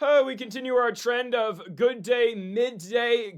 We continue our trend of good day, midday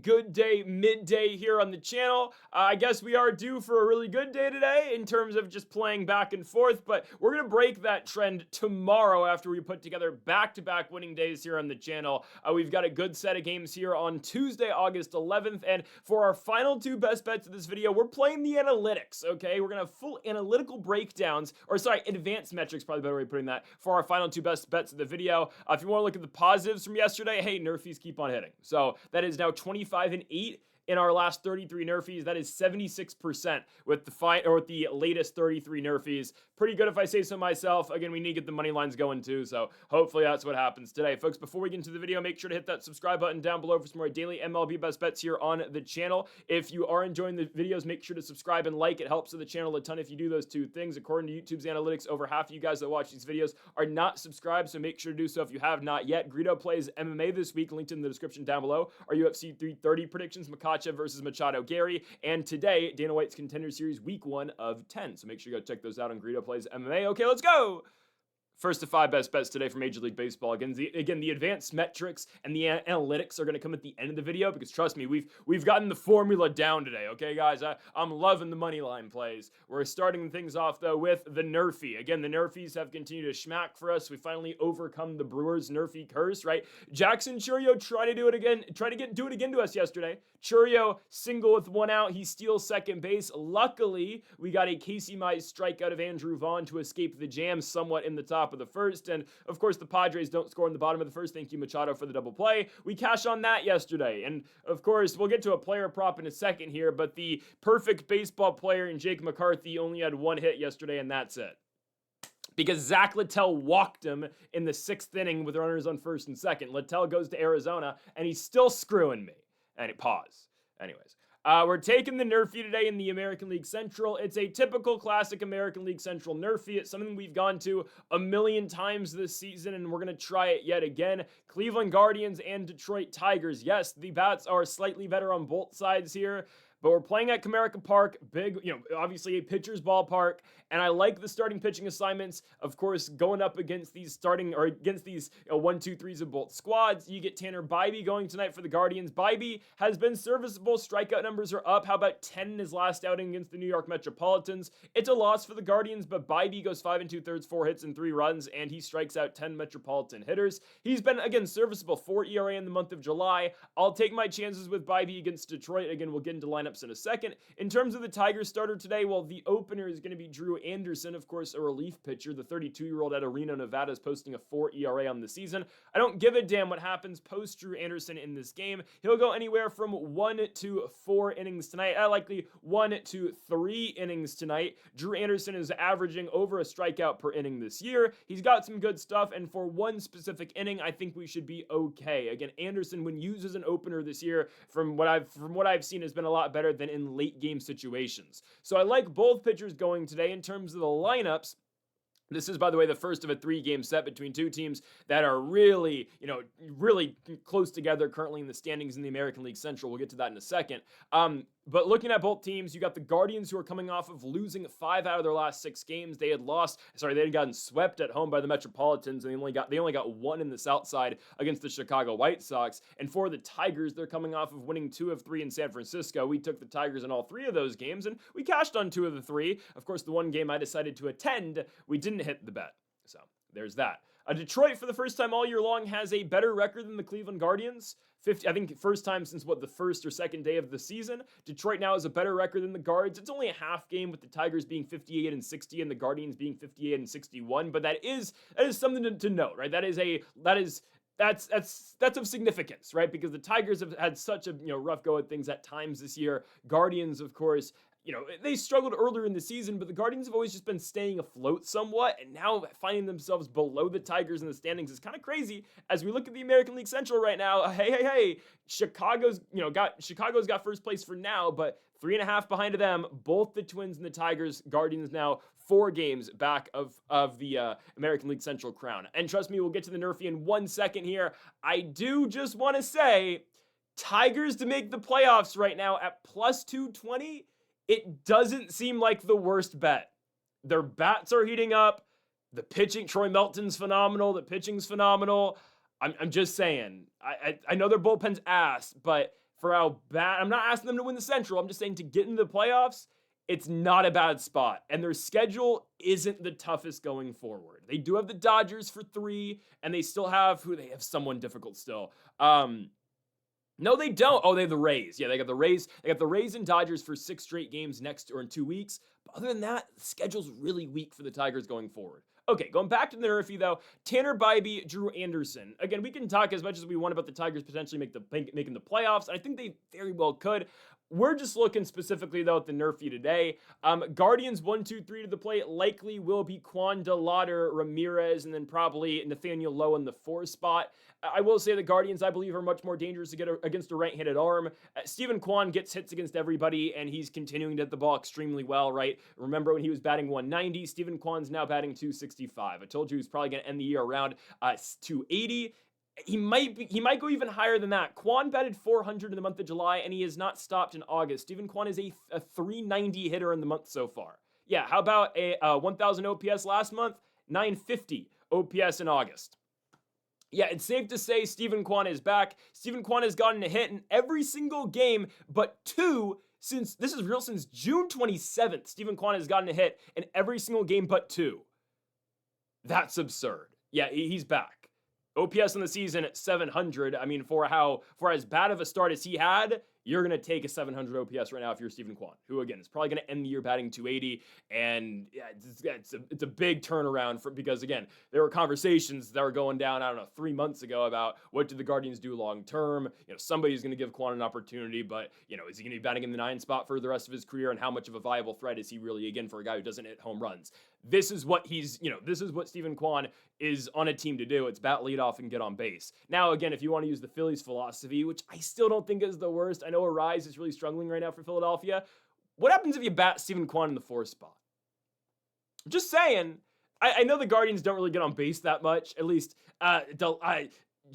here on the channel. I guess we are due for a really good day today in terms of just playing back and forth, but we're going to break that trend tomorrow after we put together back-to-back winning days here on the channel. We've got a good set of games here on Tuesday, August 11th, and for our final two best bets of this video, we're playing the analytics, okay? We're going to have full analytical breakdowns, or sorry, advanced metrics, probably a better way of putting that, for our final two best bets of the video. If you want to look at the positives from yesterday, hey, Nrfis keep on hitting. So that is now 25-8 in our last 33 Nrfis. That is 76% with the latest 33 Nrfis. Pretty good if I say so myself. Again, we need to get the money lines going too, so hopefully that's what happens today. Folks, before we get into the video, make sure to hit that subscribe button down below for some more daily MLB Best Bets here on the channel. If you are enjoying the videos, make sure to subscribe and like. It helps the channel a ton if you do those two things. According to YouTube's analytics, over half of you guys that watch these videos are not subscribed, so make sure to do so if you have not yet. Greedo plays MMA this week, linked in the description down below. Our UFC 330 predictions, Makachev versus Machado Gary, and today, Dana White's Contender Series Week 1 of 10. So make sure you go check those out on Greedo Plays MMA. Okay, let's go! First to five best bets today for Major League Baseball. Again, the advanced metrics and the analytics are going to come at the end of the video because trust me, we've gotten the formula down today. Okay, guys, I'm loving the money line plays. We're starting things off though with the Nrfi. Again, the Nrfis have continued to schmack for us. We finally overcome the Brewers Nrfi curse, right? Jackson Chourio tried to do it again to us yesterday. Chourio single with one out. He steals second base. Luckily, we got a Casey Mize strikeout of Andrew Vaughn to escape the jam somewhat in the top of the first, and of course the Padres don't score in the bottom of the first. Thank you, Machado, for the double play. We cash on that yesterday, and of course we'll get to a player prop in a second here, but the perfect baseball player in Jake McCarthy only had one hit yesterday, and that's it. Because Zach Littell walked him in the sixth inning with runners on first and second. Littell goes to Arizona, and he's still screwing me. And pause. Anyways. We're taking the Nrfi today in the American League Central. It's a typical classic American League Central Nrfi. It's something we've gone to a million times this season, and we're going to try it yet again. Cleveland Guardians and Detroit Tigers. Yes, the bats are slightly better on both sides here, but we're playing at Comerica Park, big, obviously a pitcher's ballpark, and I like the starting pitching assignments. Of course, going up against these 1, 2, 3s of both squads. You get Tanner Bybee going tonight for the Guardians. Bybee has been serviceable. Strikeout numbers are up. How about 10 in his last outing against the New York Metropolitans? It's a loss for the Guardians, but Bybee goes 5 2/3, 4 hits and 3 runs, and he strikes out 10 Metropolitan hitters. He's been, again, serviceable. 4 ERA in the month of July. I'll take my chances with Bybee against Detroit. Again, we'll get into lineups in a second. In terms of the Tigers starter today, well, the opener is going to be Drew Anderson, of course, a relief pitcher. The 32-year-old out of Reno, Nevada is posting a 4 ERA on the season. I don't give a damn what happens post Drew Anderson in this game. He'll go anywhere from 1 to 4 innings tonight. Likely 1 to 3 innings tonight. Drew Anderson is averaging over a strikeout per inning this year. He's got some good stuff, and for one specific inning, I think we should be okay. Again, Anderson, when used as an opener this year, from what I've seen, has been a lot better than in late game situations. So I like both pitchers going today. In terms of the lineups, this is, by the way, the first of a 3-game set between two teams that are really, really close together currently in the standings in the American League Central. We'll get to that in a second. But looking at both teams, you got the Guardians, who are coming off of losing 5 out of their last 6 games. They had gotten swept at home by the Metropolitans, and they only got 1 in the South Side against the Chicago White Sox. And for the Tigers, they're coming off of winning 2 of 3 in San Francisco. We took the Tigers in all 3 of those games, and we cashed on 2 of the 3. Of course, the one game I decided to attend, we didn't hit the bet. So there's that. Detroit, for the first time all year long, has a better record than the Cleveland Guardians. I think first time since, the first or second day of the season. Detroit now has a better record than the Guards. It's only a half game, with the Tigers being 58-60 and the Guardians being 58-61, but that is something to note, right? That's of significance, right? Because the Tigers have had such a rough go at things at times this year. Guardians, of course, they struggled earlier in the season, but the Guardians have always just been staying afloat somewhat, and now finding themselves below the Tigers in the standings is kind of crazy. As we look at the American League Central right now, hey, Chicago's got first place for now, but 3.5 behind of them, both the Twins and the Tigers. Guardians now 4 games back of the American League Central crown. And trust me, we'll get to the Nrfi in 1 second here. I do just want to say, Tigers to make the playoffs right now at plus 220, it doesn't seem like the worst bet. Their bats are heating up. The pitching, Troy Melton's phenomenal. The pitching's phenomenal. I'm just saying. I know their bullpen's ass, but for how bad, I'm not asking them to win the Central. I'm just saying to get into the playoffs, it's not a bad spot. And their schedule isn't the toughest going forward. They do have the Dodgers for 3, and they still have they have someone difficult still. No, they don't. Oh, they have the Rays. Yeah, they got the Rays. They got the Rays and Dodgers for 6 straight games next or in 2 weeks. But other than that, the schedule's really weak for the Tigers going forward. Okay, going back to the Nrfi though, Tanner Bybee, Drew Anderson. Again, we can talk as much as we want about the Tigers potentially making the playoffs. I think they very well could. We're just looking specifically though at the Nrfi today. Guardians 1, 2, 3 to the plate likely will be Quan DeLauder, Ramirez, and then probably Nathaniel Lowe in the 4 spot. I will say the Guardians, I believe, are much more dangerous to get against a right-handed arm. Stephen Kwan gets hits against everybody, and he's continuing to hit the ball extremely well, right? Remember when he was batting 190? Stephen Kwan's now batting 265. I told you he's probably going to end the year around 280. He might go even higher than that. Kwan batted 400 in the month of July, and he has not stopped in August. Stephen Kwan is a 390 hitter in the month so far. Yeah, how about a 1,000 OPS last month? 950 OPS in August. Yeah, it's safe to say Stephen Kwan is back. Stephen Kwan has gotten a hit in every single game, but 2 since June 27th. Stephen Kwan has gotten a hit in every single game but 2. That's absurd. Yeah, he's back. OPS in the season at 700. I mean, for as bad of a start as he had, you're going to take a 700 OPS right now if you're Stephen Kwan, who, again, is probably going to end the year batting 280. And yeah, it's a big turnaround because, again, there were conversations that were going down, 3 months ago about what do the Guardians do long term. Somebody's going to give Kwan an opportunity, but, is he going to be batting in the 9 spot for the rest of his career? And how much of a viable threat is he really, again, for a guy who doesn't hit home runs? This is what Stephen Kwan is on a team to do. It's bat leadoff and get on base. Now, again, if you want to use the Phillies philosophy, which I still don't think is the worst. I know Arise is really struggling right now for Philadelphia. What happens if you bat Stephen Kwan in the 4 spot? Just saying. I know the Guardians don't really get on base that much. At least,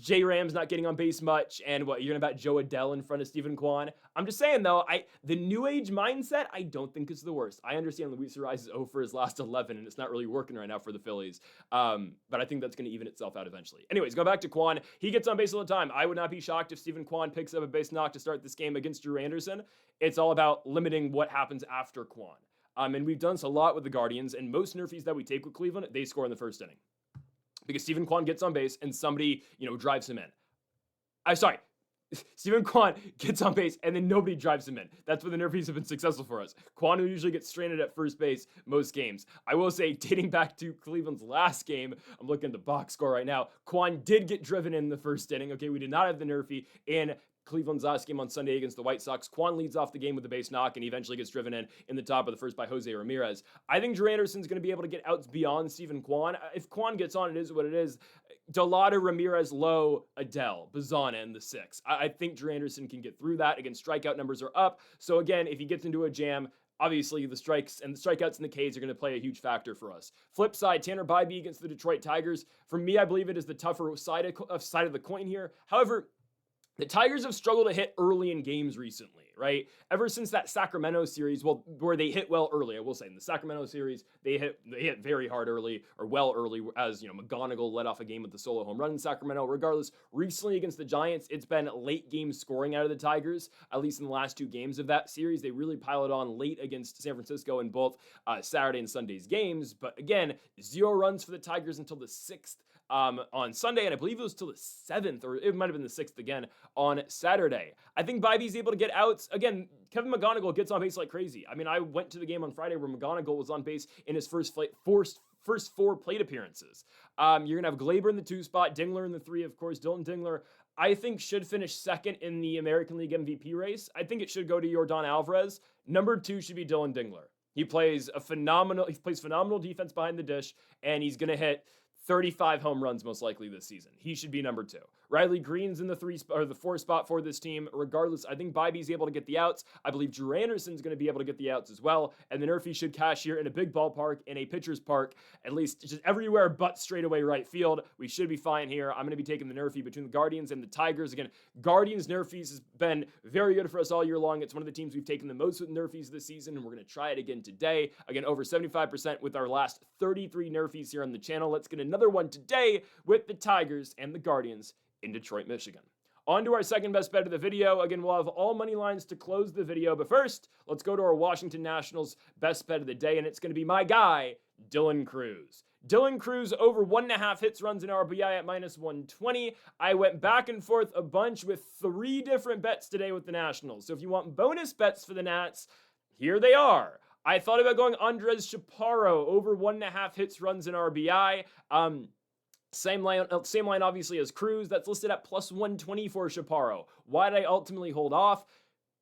J Ram's not getting on base much, and you're gonna bat Joe Adell in front of Stephen Kwan. I'm just saying though, the new age mindset, I don't think is the worst. I understand Luis Arraez is 0 for his last 11, and it's not really working right now for the Phillies. But I think that's gonna even itself out eventually. Anyways, go back to Kwan. He gets on base all the time. I would not be shocked if Stephen Kwan picks up a base knock to start this game against Drew Anderson. It's all about limiting what happens after Kwan. And we've done this a lot with the Guardians, and most Nrfis that we take with Cleveland, they score in the first inning. Because Stephen Kwan gets on base and somebody, drives him in. Stephen Kwan gets on base and then nobody drives him in. That's where the Nrfis have been successful for us. Kwan usually gets stranded at first base most games. I will say, dating back to Cleveland's last game, I'm looking at the box score right now, Kwan did get driven in the first inning. Okay, we did not have the Nrfi in Cleveland's last game on Sunday against the White Sox. Kwan leads off the game with a base knock and he eventually gets driven in the top of the first by Jose Ramirez. I think Drew Anderson's going to be able to get outs beyond Stephen Kwan. If Kwan gets on, it is what it is. DeLauder, Ramirez, Lowe, Adell, Bazana in the 6. I think Drew Anderson can get through that. Again, strikeout numbers are up. So again, if he gets into a jam, obviously the strikes and the strikeouts and the Ks are going to play a huge factor for us. Flip side, Tanner Bybee against the Detroit Tigers. For me, I believe it is the tougher side of the coin here. However, the Tigers have struggled to hit early in games recently, right? Ever since that Sacramento series, where they hit well early, I will say. In the Sacramento series, they hit very hard early, or well early, as, McGonigal led off a game with the solo home run in Sacramento. Regardless, recently against the Giants, it's been late game scoring out of the Tigers, at least in the last 2 games of that series. They really piled on late against San Francisco in both Saturday and Sunday's games. But again, 0 runs for the Tigers until the 6th. On Sunday, and I believe it was till the 7th, or it might have been the 6th again on Saturday. I think Bybee's able to get outs. Again, Kevin McGonigal gets on base like crazy. I mean, I went to the game on Friday where McGonigal was on base in his first 4 plate appearances. You're going to have Glaber in the 2 spot, Dingler in the 3, of course. Dylan Dingler, I think, should finish second in the American League MVP race. I think it should go to Yordan Alvarez. Number 2 should be Dylan Dingler. He plays phenomenal defense behind the dish, and he's going to hit 35 home runs most likely this season. He should be number 2. Riley Green's in the 4 spot for this team. Regardless, I think Bybee's able to get the outs. I believe Drew Anderson's going to be able to get the outs as well. And the Nrfi should cash here in a big ballpark, in a pitcher's park, at least just everywhere but straightaway right field. We should be fine here. I'm going to be taking the Nrfi between the Guardians and the Tigers. Again, Guardians Nrfis has been very good for us all year long. It's one of the teams we've taken the most with Nrfis this season, and we're going to try it again today. Again, over 75% with our last 33 Nrfis here on the channel. Let's get a another one today with the Tigers and the Guardians in Detroit, Michigan. On to our second best bet of the video. Again, we'll have all money lines to close the video, but first, let's go to our Washington Nationals best bet of the day, and it's going to be my guy, Dylan Crews. Dylan Crews over 1.5 hits, runs, and RBI at -120. I went back and forth a bunch with 3 different bets today with the Nationals. So if you want bonus bets for the Nats, here they are. I thought about going Andres Chaparro over 1.5 hits, runs, and RBI. Same line obviously as Crews. That's listed at +120 for Chaparro. Why did I ultimately hold off?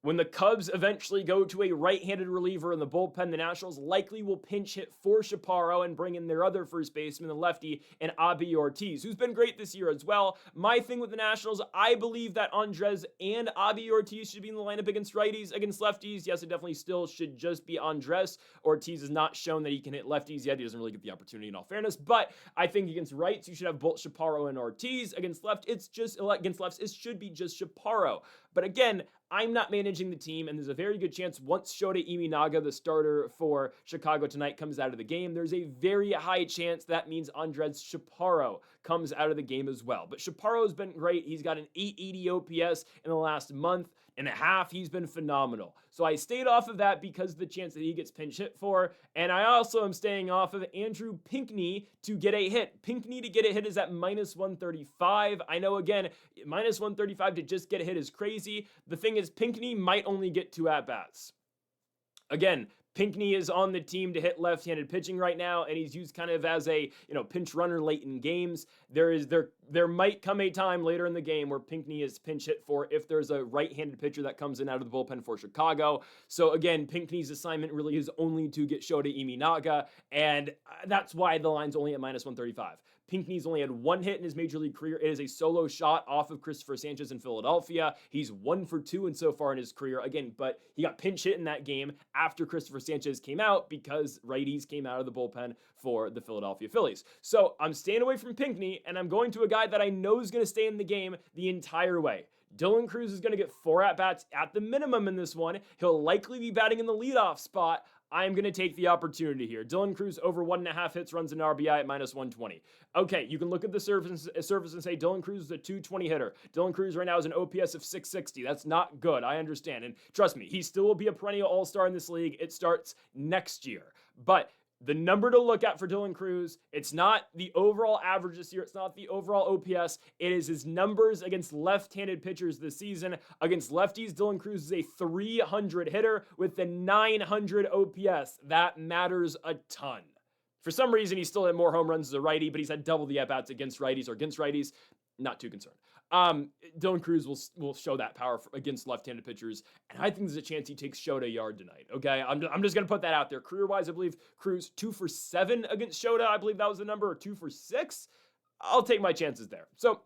When the Cubs eventually go to a right-handed reliever in the bullpen, the Nationals likely will pinch hit for Chaparro and bring in their other first baseman, the lefty, and Abby Ortiz, who's been great this year as well. My thing with the Nationals, I believe that Andres and Abby Ortiz should be in the lineup against righties, against lefties. Yes, it definitely still should just be Andres. Ortiz has not shown that he can hit lefties yet. He doesn't really get the opportunity in all fairness, but I think against rights, you should have both Chaparro and Ortiz. Against lefts, it should be just Chaparro. But again, I'm not managing the team, and there's a very good chance once Shota Imanaga, the starter for Chicago tonight, comes out of the game, there's a very high chance that means Andres Chaparro comes out of the game as well. But Chaparro's been great. He's got an 880 OPS in the last month and a half. He's been phenomenal. So I stayed off of that because of the chance that he gets pinch hit for. And I also am staying off of Andrew Pinckney to get a hit. Pinckney to get a hit is at -135. I know, again, -135 to just get a hit is crazy. The thing is, Pinckney might only get 2 at-bats. Again, Pinckney is on the team to hit left-handed pitching right now, and he's used kind of as a, pinch runner late in games. There might come a time later in the game where Pinckney is pinch hit for if there's a right-handed pitcher that comes in out of the bullpen for Chicago. So again, Pinckney's assignment really is only to get Shota Imanaga, and that's why the line's only at -135. Pinckney's only had 1 hit in his major league career. It is a solo shot off of Christopher Sanchez in Philadelphia. He's 1 for 2 and so far in his career. Again, but he got pinch hit in that game after Christopher Sanchez came out because righties came out of the bullpen for the Philadelphia Phillies. So I'm staying away from Pinckney, and I'm going to a guy that I know is going to stay in the game the entire way. Dylan Crews is going to get 4 at-bats at the minimum in this one. He'll likely be batting in the leadoff spot. I'm going to take the opportunity here. Dylan Crews over 1.5 hits, runs, and RBI at -120. Okay, you can look at the surface and say Dylan Crews is a 220 hitter. Dylan Crews right now has an OPS of 660. That's not good. I understand. And trust me, he still will be a perennial all-star in this league. It starts next year. But the number to look at for Dylan Crews, it's not the overall average this year. It's not the overall OPS. It is his numbers against left-handed pitchers this season. Against lefties, Dylan Crews is a 300 hitter with a 900 OPS. That matters a ton. For some reason, he still had more home runs as a righty, but he's had double the at-bats against righties. Not too concerned. Dylan Crews will show that power against left-handed pitchers, and I think there's a chance he takes Shota a yard tonight, okay? I'm just going to put that out there. Career-wise, I believe Crews 2 for 7 against Shota. I believe that was the number, or 2 for 6. I'll take my chances there. So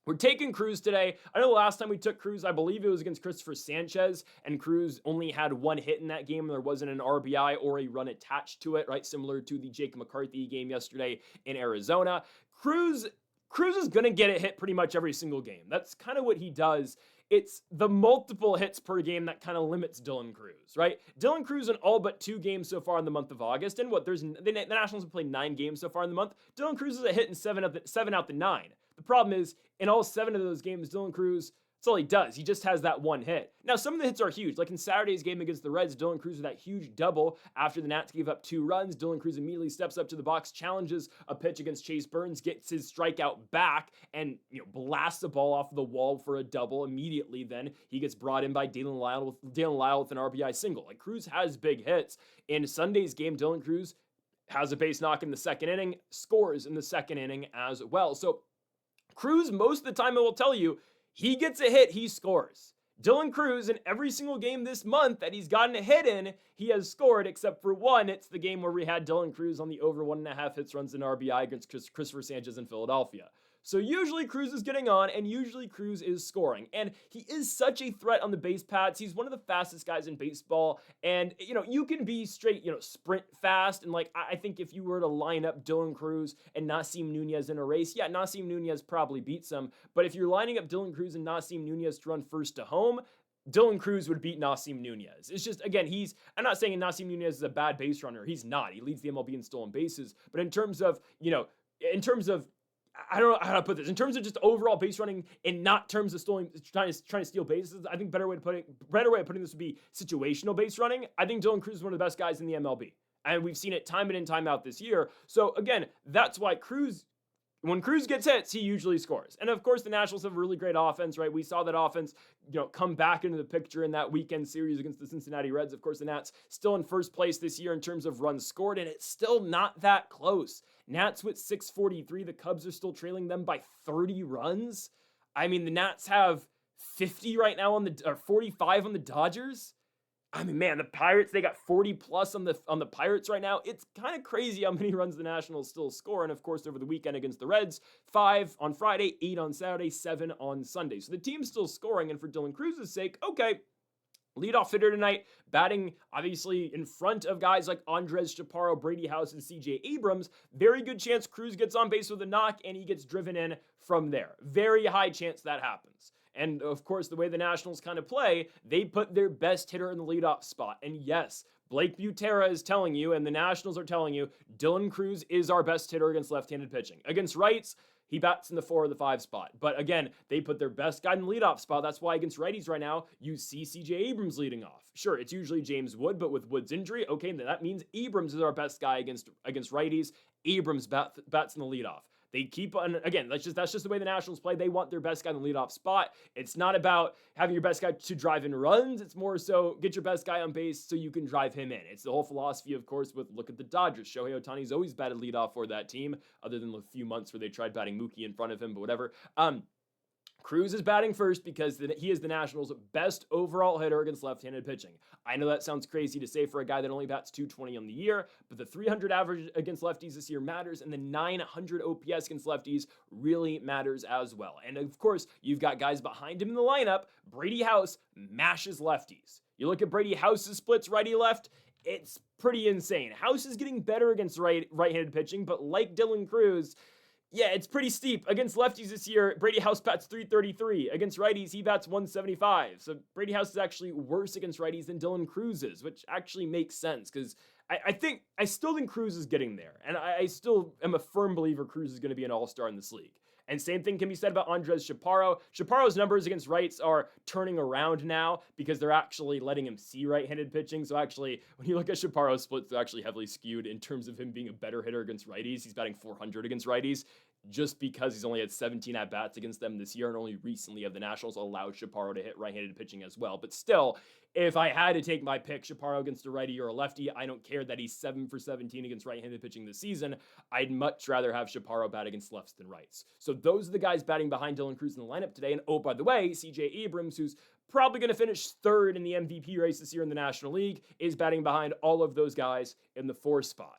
we're taking Crews today. I know the last time we took Crews, I believe it was against Christopher Sanchez, and Crews only had 1 hit in that game. There wasn't an RBI or a run attached to it, right? Similar to the Jake McCarthy game yesterday in Arizona. Crews is going to get a hit pretty much every single game. That's kind of what he does. It's the multiple hits per game that kind of limits Dylan Crews, right? Dylan Crews in all but 2 games so far in the month of August. And the Nationals have played 9 games so far in the month. Dylan Crews is a hit in 7 out the 9. The problem is, in all 7 of those games, Dylan Crews, that's all he does. He just has that 1 hit. Now, some of the hits are huge. Like in Saturday's game against the Reds, Dylan Crews with that huge double after the Nats gave up 2 runs. Dylan Crews immediately steps up to the box, challenges a pitch against Chase Burns, gets his strikeout back, and blasts the ball off the wall for a double. Immediately, then he gets brought in by Dalen Lyle with an RBI single. Like, Crews has big hits. In Sunday's game, Dylan Crews has a base knock in the 2nd inning, scores in the 2nd inning as well. So Crews, most of the time, it will tell you, he gets a hit, he scores. Dylan Crews, in every single game this month that he's gotten a hit in, he has scored, except for one. It's the game where we had Dylan Crews on the over 1.5 hits, runs, and RBI against Christopher Sanchez in Philadelphia. So usually Crews is getting on, and usually Crews is scoring. And he is such a threat on the base paths. He's one of the fastest guys in baseball. And, you can be straight, sprint fast. And, I think if you were to line up Dylan Crews and Nasim Nunez in a race, yeah, Nasim Nunez probably beats him. But if you're lining up Dylan Crews and Nasim Nunez to run first to home, Dylan Crews would beat Nasim Nunez. It's just, again, I'm not saying Nasim Nunez is a bad base runner. He's not. He leads the MLB in stolen bases. But in terms of, in terms of, I don't know how to put this. In terms of just overall base running and not terms of trying to steal bases, I think better way of putting this would be situational base running. I think Dylan Cruz is one of the best guys in the MLB. And we've seen it time in and time out this year. So again, that's why when Cruz gets hits, he usually scores. And of course, the Nationals have a really great offense, right? We saw that offense, come back into the picture in that weekend series against the Cincinnati Reds. Of course, the Nats still in first place this year in terms of runs scored, and it's still not that close. Nats with 643. The Cubs are still trailing them by 30 runs. I mean, the Nats have 50 right now or 45 on the Dodgers. I mean, man, the Pirates, they got 40 plus on the Pirates right now. It's kind of crazy how many runs the Nationals still score. And of course, over the weekend against the Reds, 5 on Friday, 8 on Saturday, 7 on Sunday. So the team's still scoring. And for Dylan Cruz's sake, okay, leadoff hitter tonight, batting obviously in front of guys like Andres Chaparro, Brady House, and CJ Abrams. Very good chance Cruz gets on base with a knock and he gets driven in from there. Very high chance that happens. And of course, the way the Nationals kind of play, they put their best hitter in the leadoff spot. And yes, Blake Butera is telling you, and the Nationals are telling you, Dylan Cruz is our best hitter against left-handed pitching. Against rights, he bats in the 4 or the 5 spot. But again, they put their best guy in the leadoff spot. That's why against righties right now, you see CJ Abrams leading off. Sure, it's usually James Wood, but with Wood's injury, okay, that means Abrams is our best guy against righties. Abrams bats in the leadoff. They keep on, again, that's just the way the Nationals play. They want their best guy in the leadoff spot. It's not about having your best guy to drive in runs. It's more so get your best guy on base so you can drive him in. It's the whole philosophy, of course, with look at the Dodgers. Shohei Ohtani's always batted leadoff for that team, other than the few months where they tried batting Mookie in front of him, but whatever. Cruz is batting first because he is the Nationals' best overall hitter against left-handed pitching. I know that sounds crazy to say for a guy that only bats .220 on the year, but the 300 average against lefties this year matters, and the 900 OPS against lefties really matters as well. And of course, you've got guys behind him in the lineup. Brady House mashes lefties. You look at Brady House's splits righty-left, it's pretty insane. House is getting better against right-handed pitching, but like Dylan Cruz, yeah, it's pretty steep. Against lefties this year, Brady House bats .333. Against righties, he bats .175. So Brady House is actually worse against righties than Dylan Cruz is, which actually makes sense because I still think Cruz is getting there. And I still am a firm believer Cruz is going to be an all-star in this league. And same thing can be said about Andres Chaparro. Chaparro's numbers against rights are turning around now because they're actually letting him see right-handed pitching. So actually, when you look at Chaparro's splits, they're actually heavily skewed in terms of him being a better hitter against righties. He's batting .400 against righties just because he's only had 17 at-bats against them this year, and only recently have the Nationals allowed Chaparro to hit right-handed pitching as well. But still, if I had to take my pick, Chaparro against a righty or a lefty, I don't care that he's 7 for 17 against right-handed pitching this season. I'd much rather have Chaparro bat against lefts than rights. So those are the guys batting behind Dylan Cruz in the lineup today. And oh, by the way, CJ Abrams, who's probably going to finish third in the MVP race this year in the National League, is batting behind all of those guys in the 4 spot.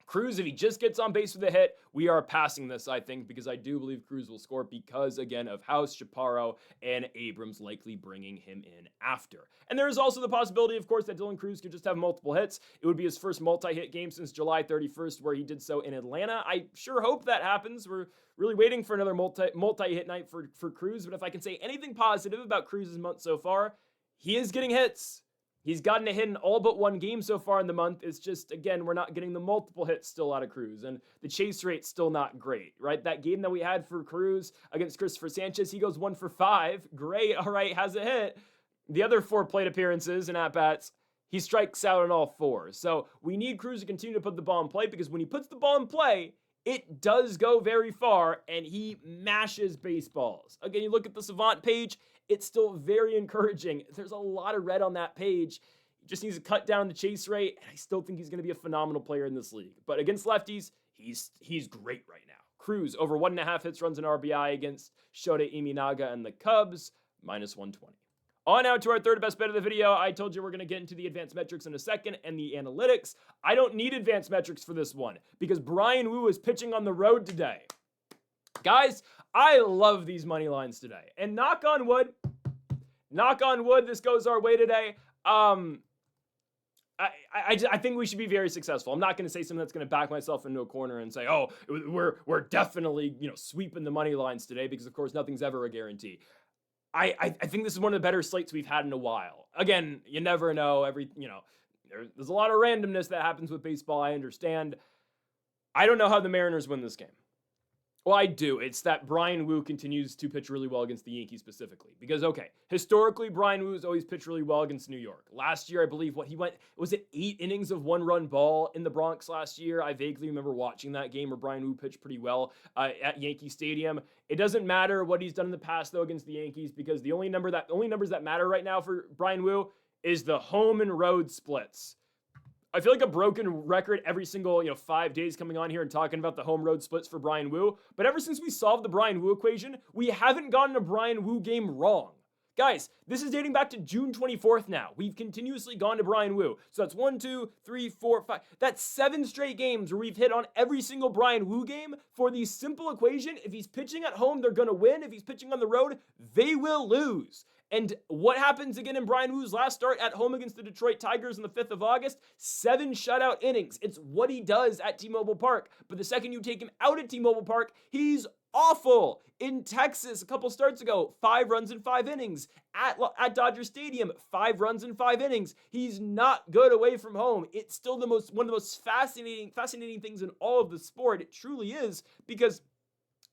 Cruz, if he just gets on base with a hit, we are passing this, I think, because I do believe Cruz will score because, again, of House, Chaparro, and Abrams likely bringing him in after. And there is also the possibility, of course, that Dylan Cruz could just have multiple hits. It would be his first multi-hit game since July 31st, where he did so in Atlanta. I sure hope that happens. We're really waiting for another multi-hit night for Cruz, but if I can say anything positive about Cruz's month so far, he is getting hits. He's gotten a hit in all but one game so far in the month. It's just, again, we're not getting the multiple hits still out of Cruz, and the chase rate's still not great, right? That game that we had for Cruz against Christopher Sanchez, he goes 1 for 5. Great, all right, has a hit. The other 4 plate appearances and at-bats, he strikes out on all 4. So we need Cruz to continue to put the ball in play, because when he puts the ball in play, it does go very far, and he mashes baseballs. Again, you look at the Savant page, it's still very encouraging. There's a lot of red on that page. He just needs to cut down the chase rate, and I still think he's going to be a phenomenal player in this league. But against lefties, he's great right now. Cruz, over 1.5 hits, runs, and RBI against Shota Imanaga and the Cubs, -120. On out to our third best bet of the video. I told you we're going to get into the advanced metrics in a second and the analytics. I don't need advanced metrics for this one because Bryan Woo is pitching on the road today. Guys, I love these money lines today. And knock on wood, this goes our way today. I think we should be very successful. I'm not going to say something that's going to back myself into a corner and say, oh, we're definitely, sweeping the money lines today, because of course nothing's ever a guarantee. I think this is one of the better slates we've had in a while. Again, you never know. There's a lot of randomness that happens with baseball, I understand. I don't know how the Mariners win this game. Well, I do. It's that Bryan Woo continues to pitch really well against the Yankees specifically. Because, okay, historically, Bryan Woo's always pitched really well against New York. Last year, I believe was it 8 innings of 1-run ball in the Bronx last year? I vaguely remember watching that game where Bryan Woo pitched pretty well at Yankee Stadium. It doesn't matter what he's done in the past, though, against the Yankees, because the only numbers that matter right now for Bryan Woo is the home and road splits. I feel like a broken record every single 5 days coming on here and talking about the home road splits for Bryan Woo. But ever since we solved the Bryan Woo equation, we haven't gotten a Bryan Woo game wrong. Guys, this is dating back to June 24th now. We've continuously gone to Bryan Woo. So that's 1, 2, 3, 4, 5. That's 7 straight games where we've hit on every single Bryan Woo game for the simple equation. If he's pitching at home, they're going to win. If he's pitching on the road, they will lose. And what happens again in Bryan Woo's last start at home against the Detroit Tigers on the 5th of August? 7 shutout innings. It's what he does at T-Mobile Park. But the second you take him out at T-Mobile Park, he's awful. In Texas, a couple starts ago, 5 runs in 5 innings. At Dodger Stadium, 5 runs in 5 innings. He's not good away from home. It's still one of the most fascinating things in all of the sport. It truly is, because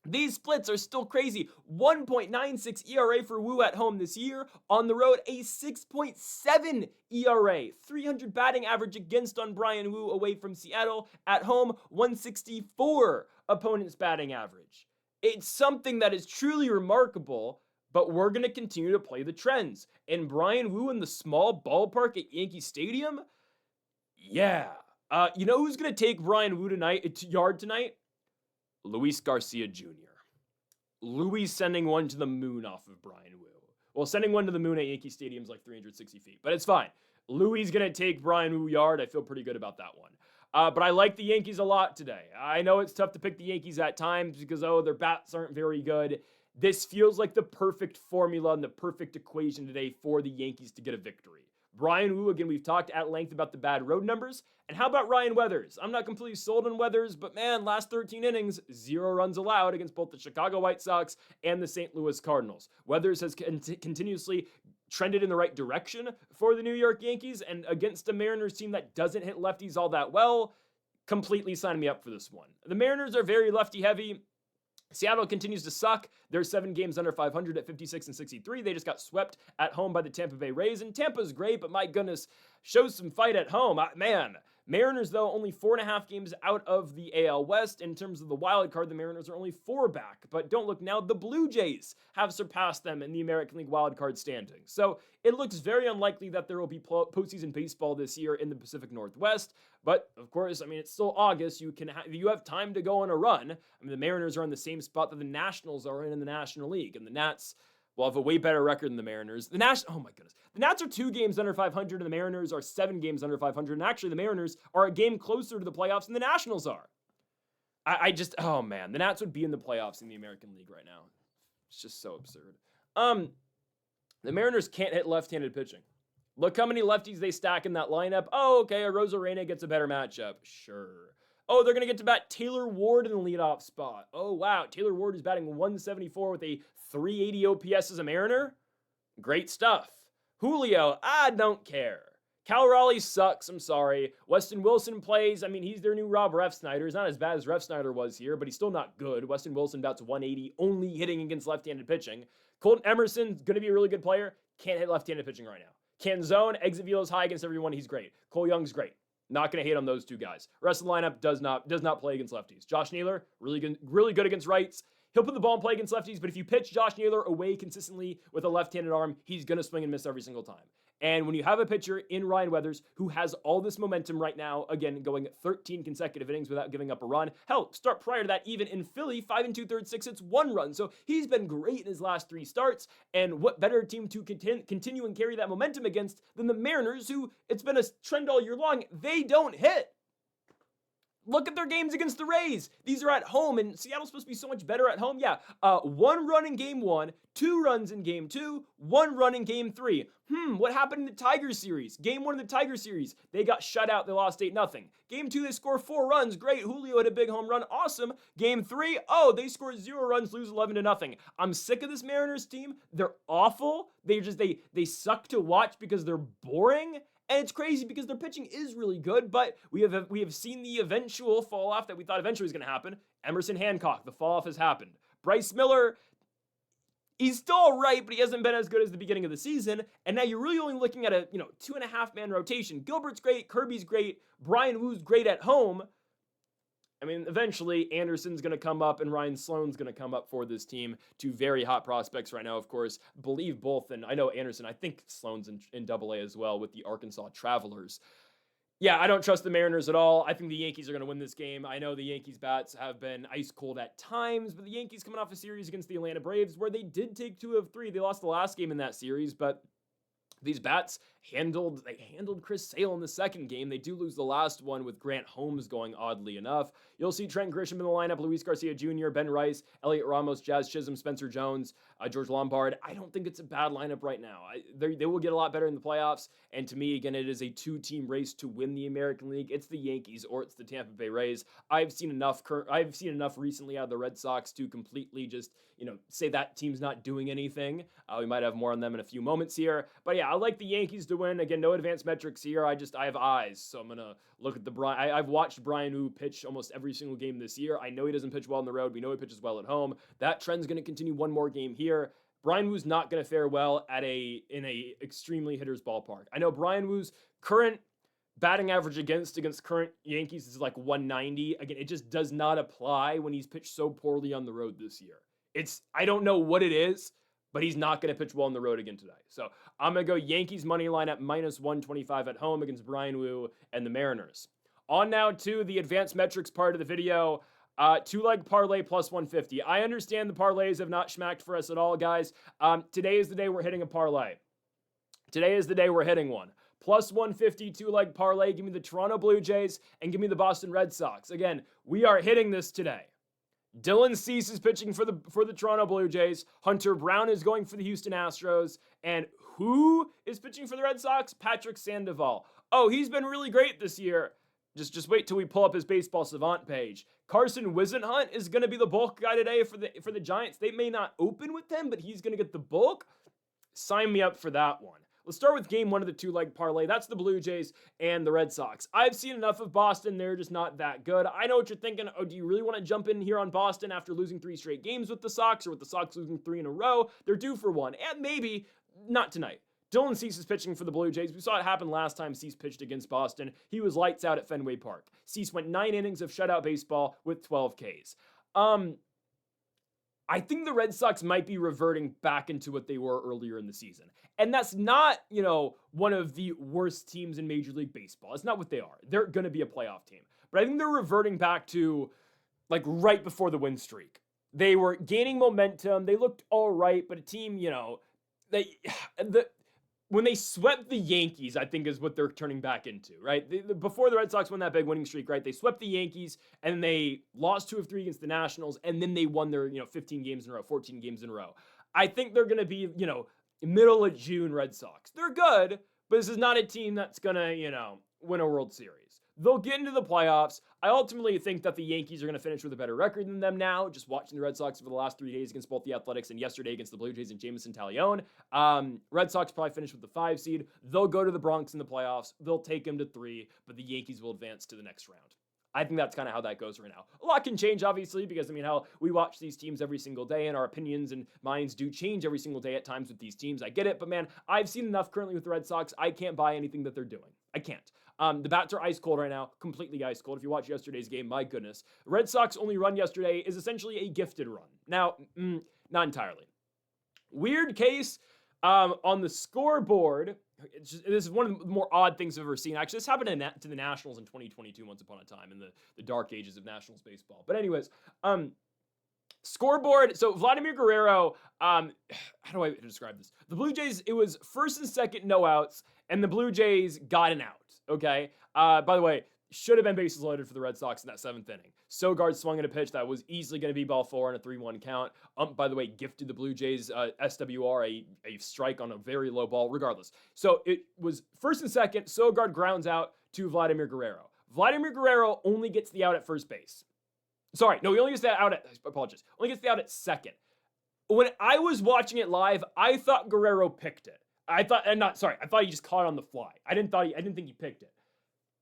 these splits are still crazy. 1.96 ERA for Woo at home this year. On the road, a 6.7 ERA. 300 batting average against on Bryan Woo away from Seattle. At home, 164 opponent's batting average. It's something that is truly remarkable, but we're going to continue to play the trends. And Bryan Woo in the small ballpark at Yankee Stadium? Yeah. You know who's going to take Bryan Woo yard tonight? Luis Garcia Jr. Luis sending one to the moon off of Bryan Woo. Well, sending one to the moon at Yankee Stadium is like 360 feet, but it's fine. Luis going to take Bryan Woo yard. I feel pretty good about that one. But I like the Yankees a lot today. I know it's tough to pick the Yankees at times because, their bats aren't very good. This feels like the perfect formula and the perfect equation today for the Yankees to get a victory. Bryan Woo, again, we've talked at length about the bad road numbers. And how about Ryan Weathers? I'm not completely sold on Weathers, but man, last 13 innings, 0 runs allowed against both the Chicago White Sox and the St. Louis Cardinals. Weathers has continuously trended in the right direction for the New York Yankees, and against a Mariners team that doesn't hit lefties all that well, completely sign me up for this one. The Mariners are very lefty heavy. Seattle continues to suck. They're 7 games under 500 at 56-63. They just got swept at home by the Tampa Bay Rays, and Tampa's great, but my goodness, shows some fight at home. Mariners, though, only 4.5 games out of the AL West. In terms of the wild card, the Mariners are only 4 back. But don't look now, the Blue Jays have surpassed them in the American League wild card standings. So it looks very unlikely that there will be postseason baseball this year in the Pacific Northwest. But, of course, it's still August. You have time to go on a run. The Mariners are in the same spot that the Nationals are in the National League. And the Nats will have a way better record than the Mariners. Oh my goodness. The Nats are 2 games under 500, and the Mariners are 7 games under 500. And actually, the Mariners are a game closer to the playoffs than the Nationals are. The Nats would be in the playoffs in the American League right now. It's just so absurd. The Mariners can't hit left-handed pitching. Look how many lefties they stack in that lineup. Oh, okay, Arozarena gets a better matchup. Sure. Oh, they're going to get to bat Taylor Ward in the leadoff spot. Oh, wow. Taylor Ward is batting 174 with a 380 OPS as a Mariner. Great stuff. Julio, I don't care. Cal Raleigh sucks, I'm sorry. Weston Wilson plays, he's their new Rob Refsnyder. He's not as bad as Refsnyder was here, but he's still not good. Weston Wilson bats 180, only hitting against left-handed pitching. Colton Emerson's going to be a really good player. Can't hit left-handed pitching right now. Can zone, exit velos high against everyone, he's great. Cole Young's great. Not going to hate on those 2 guys. Rest of the lineup does not play against lefties. Josh Naylor, really good against rights. He'll put the ball in play against lefties, but if you pitch Josh Naylor away consistently with a left-handed arm, he's going to swing and miss every single time. And when you have a pitcher in Ryan Weathers who has all this momentum right now, again, going 13 consecutive innings without giving up a run. Hell, start prior to that, even in Philly, 5 2/3, 6 hits, 1 run. So he's been great in his last 3 starts. And what better team to continue and carry that momentum against than the Mariners, who, it's been a trend all year long, they don't hit. Look at their games against the Rays. These are at home, and Seattle's supposed to be so much better at home. Yeah, 1 run in game 1, 2 runs in game 2, 1 run in game 3. What happened in the Tigers series? Game 1 of the Tigers series, they got shut out. They lost 8-0. Game 2, they score 4 runs. Great. Julio had a big home run. Awesome. Game 3, they score 0 runs, lose 11-0. I'm sick of this Mariners team. They're awful. They suck to watch because they're boring. And it's crazy because their pitching is really good, but we have seen the eventual fall off that we thought eventually was going to happen. Emerson Hancock, the fall off has happened. Bryce Miller, he's still all right, but he hasn't been as good as the beginning of the season. And now you're really only looking at a 2.5-man rotation. Gilbert's great, Kirby's great, Bryan Woo's great at home. I mean, eventually Anderson's going to come up and Ryan Sloan's going to come up for this team. Two very hot prospects right now, of course. Believe both, and I know Anderson, I think Sloan's in Double A as well with the Arkansas Travelers. Yeah, I don't trust the Mariners at all. I think the Yankees are going to win this game. I know the Yankees bats have been ice cold at times, but the Yankees coming off a series against the Atlanta Braves where they did take 2 of 3. They lost the last game in that series, but these bats handled Chris Sale in the second game. They do lose the last one with Grant Holmes going oddly enough. You'll see Trent Grisham in the lineup, Luis Garcia Jr., Ben Rice, Elliot Ramos, Jazz Chisholm, Spencer Jones, George Lombard. I don't think it's a bad lineup right now. They will get a lot better in the playoffs. And to me, again, it is a 2-team race to win the American League. It's the Yankees or it's the Tampa Bay Rays. I've seen enough recently out of the Red Sox to completely just, say that team's not doing anything. We might have more on them in a few moments here. But yeah, I like the Yankees to win. Again, no advanced metrics here. I have eyes. So I'm going to look at I've watched Bryan Woo pitch almost every single game this year. I know he doesn't pitch well on the road. We know he pitches well at home. That trend's going to continue one more game here. Bryan Woo's not going to fare well in a extremely hitter's ballpark. I know Bryan Woo's current batting average against current Yankees is like 190. Again, it just does not apply when he's pitched so poorly on the road this year. I don't know what it is, but he's not going to pitch well on the road again today. So I'm going to go Yankees money line at -125 at home against Bryan Woo and the Mariners. On now to the advanced metrics part of the video. 2-leg parlay plus 150. I understand the parlays have not schmacked for us at all, guys. Today is the day we're hitting a parlay. Today is the day we're hitting one. Plus 150 2-leg parlay. Give me the Toronto Blue Jays and give me the Boston Red Sox. Again, we are hitting this today. Dylan Cease is pitching for the Toronto Blue Jays. Hunter Brown is going for the Houston Astros. And who is pitching for the Red Sox? Patrick Sandoval. Oh, he's been really great this year. Just wait till we pull up his Baseball Savant page. Carson Whisenhunt is going to be the bulk guy today for the Giants. They may not open with him, but he's going to get the bulk. Sign me up for that one. Let's start with game 1 of the 2-leg parlay. That's the Blue Jays and the Red Sox. I've seen enough of Boston. They're just not that good. I know what you're thinking. Oh, do you really want to jump in here on Boston after losing 3 straight games with the Sox or with the Sox losing 3 in a row? They're due for one. And maybe not tonight. Dylan Cease is pitching for the Blue Jays. We saw it happen last time Cease pitched against Boston. He was lights out at Fenway Park. Cease went 9 innings of shutout baseball with 12 Ks. I think the Red Sox might be reverting back into what they were earlier in the season. And that's not, one of the worst teams in Major League Baseball. It's not what they are. They're going to be a playoff team. But I think they're reverting back to, right before the win streak. They were gaining momentum. They looked all right, but a team, when they swept the Yankees, I think is what they're turning back into, right? Before the Red Sox won that big winning streak, right? They swept the Yankees, and then they lost 2 of 3 against the Nationals, and then they won their, 15 games in a row, 14 games in a row. I think they're going to be, middle of June Red Sox. They're good, but this is not a team that's going to, win a World Series. They'll get into the playoffs. I ultimately think that the Yankees are going to finish with a better record than them now, just watching the Red Sox for the last 3 days against both the Athletics and yesterday against the Blue Jays and Jameson Taillon. Red Sox probably finish with the 5 seed. They'll go to the Bronx in the playoffs. They'll take them to 3, but the Yankees will advance to the next round. I think that's kind of how that goes right now. A lot can change, obviously, because, hell, we watch these teams every single day, and our opinions and minds do change every single day at times with these teams. I get it, but, man, I've seen enough currently with the Red Sox. I can't buy anything that they're doing. I can't. The bats are ice cold right now, completely ice cold. If you watch yesterday's game, my goodness. Red Sox only run yesterday is essentially a gifted run. Now, not entirely. Weird case on the scoreboard. This is one of the more odd things I've ever seen. Actually, this happened to the Nationals in 2022 once upon a time in the dark ages of Nationals baseball. But anyways, scoreboard. So Vladimir Guerrero, how do I describe this? The Blue Jays, it was first and second no outs, and the Blue Jays got an out. Okay. By the way, should have been bases loaded for the Red Sox in that 7th inning. Sogard swung at a pitch that was easily going to be ball 4 on a 3-1 count. By the way, gifted the Blue Jays SWR a strike on a very low ball, regardless. So it was first and second. Sogard grounds out to Vladimir Guerrero. Vladimir Guerrero only gets the out at first base. Sorry, no, he only gets the out at, I apologize, only gets the out at second. When I was watching it live, I thought Guerrero picked it. I thought he just caught it on the fly. I didn't think he picked it.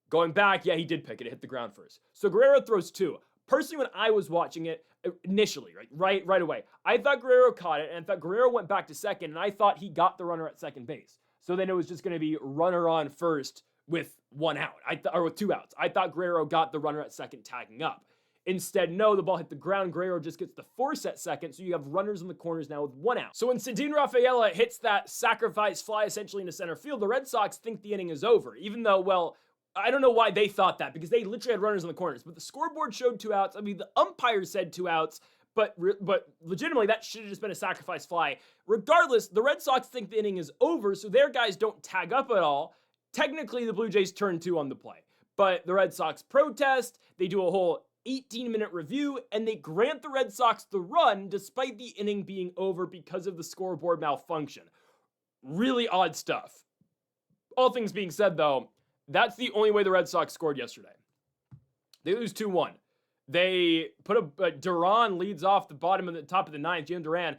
Going back, yeah, he did pick it. It hit the ground first. So Guerrero throws 2. Personally, when I was watching it initially, right away, I thought Guerrero caught it, and I thought Guerrero went back to second, and I thought he got the runner at second base. So then it was just going to be runner on first with 1 out, or with 2 outs. I thought Guerrero got the runner at second, tagging up. Instead, no, the ball hit the ground. Guerrero just gets the force at second, so you have runners in the corners now with 1 out. So when Cedinne Rafaela hits that sacrifice fly essentially into center field, the Red Sox think the inning is over, even though, well, I don't know why they thought that, because they literally had runners in the corners, but the scoreboard showed 2 outs. I mean, the umpire said 2 outs, but legitimately, that should have just been a sacrifice fly. Regardless, the Red Sox think the inning is over, so their guys don't tag up at all. Technically, the Blue Jays turn 2 on the play, but the Red Sox protest. They do a whole 18-minute review, and they grant the Red Sox the run despite the inning being over because of the scoreboard malfunction. Really odd stuff. All things being said, though, that's the only way the Red Sox scored yesterday. They lose 2-1. They put Duran leads off the top of the ninth. Jim Duran